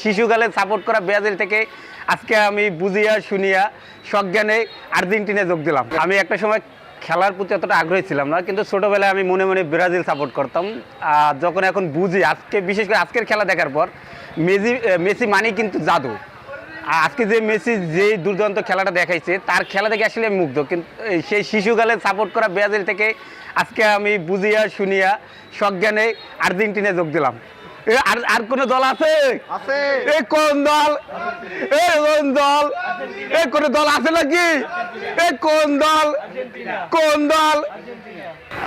শিশুকালে সাপোর্ট করা ব্রাজিল থেকে আজকে আমি বুঝিয়া শুনিয়া সজ্ঞানে আর্জেন্টিনা যোগ দিলাম। আমি একটা সময় খেলার প্রতি অতটা আগ্রহী ছিলাম না, কিন্তু ছোটোবেলায় আমি মনে মনে ব্রাজিল সাপোর্ট করতাম। যখন এখন বুঝি, আজকে বিশেষ করে আজকের খেলা দেখার পর মেসি মানি কিন্তু জাদু। আজকে যে মেসি যে দুর্দান্ত খেলাটা দেখাইছে, তার খেলা দেখে আসলে আমি মুগ্ধ। কিন্তু সেই শিশুকালে সাপোর্ট করা ব্রাজিল থেকে আজকে আমি বুঝিয়া শুনিয়া সজ্ঞানে আর্জেন্টিনা যোগ দিলাম। আর কোন দল আছে? কোন দল? কোন দল? কোন দল আছে নাকি? কোন দল? কোন দল?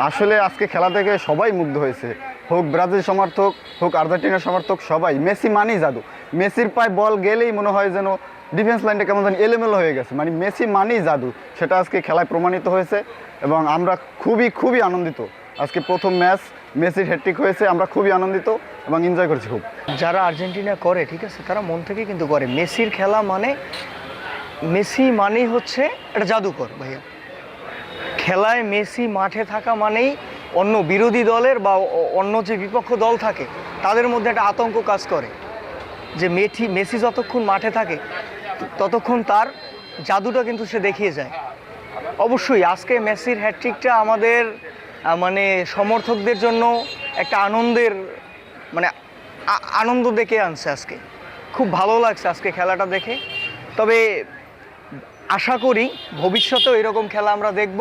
আসলে আজকে খেলা থেকে সবাই মুগ্ধ হয়েছে, হোক ব্রাজিল সমর্থক হোক আর্জেন্টিনার সমর্থক, সবাই। মেসি মানেই জাদু। মেসির পায়ে বল গেলেই মনে হয় যেন ডিফেন্স লাইনটা কেমন যেন এলোমেলো হয়ে গেছে। মানে মেসি মানেই জাদু, সেটা আজকে খেলায় প্রমাণিত হয়েছে এবং আমরা খুবই আনন্দিত। আজকে প্রথম ম্যাচ মেসির হ্যাটট্রিক হয়েছে, আমরা খুবই আনন্দিত এবং এনজয় করছি খুব। যারা আর্জেন্টিনা করে, ঠিক আছে, তারা মন থেকে কিন্তু করে। মেসির খেলা মানে, মেসি মানেই হচ্ছে একটা জাদুকর ভাইয়া। খেলায় মেসি মাঠে থাকা মানেই অন্য বিরোধী দলের বা অন্য যে বিপক্ষ দল থাকে তাদের মধ্যে একটা আতঙ্ক কাজ করে যে মেসি যতক্ষণ মাঠে থাকে ততক্ষণ তার জাদুটা কিন্তু সে দেখিয়ে যায়। অবশ্যই আজকে মেসির হ্যাটট্রিকটা আমাদের মানে সমর্থকদের জন্য একটা আনন্দের আনন্দ ডেকে আনছে। আজকে খুব ভালো লাগছে আজকে খেলাটা দেখে। তবে আশা করি ভবিষ্যতেও এরকম খেলা আমরা দেখব,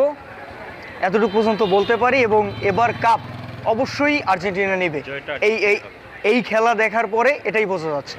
এতটুকু পর্যন্ত বলতে পারি। এবং এবার কাপ অবশ্যই আর্জেন্টিনা নেবে, এই খেলা দেখার পরে এটাই বোঝা যাচ্ছে।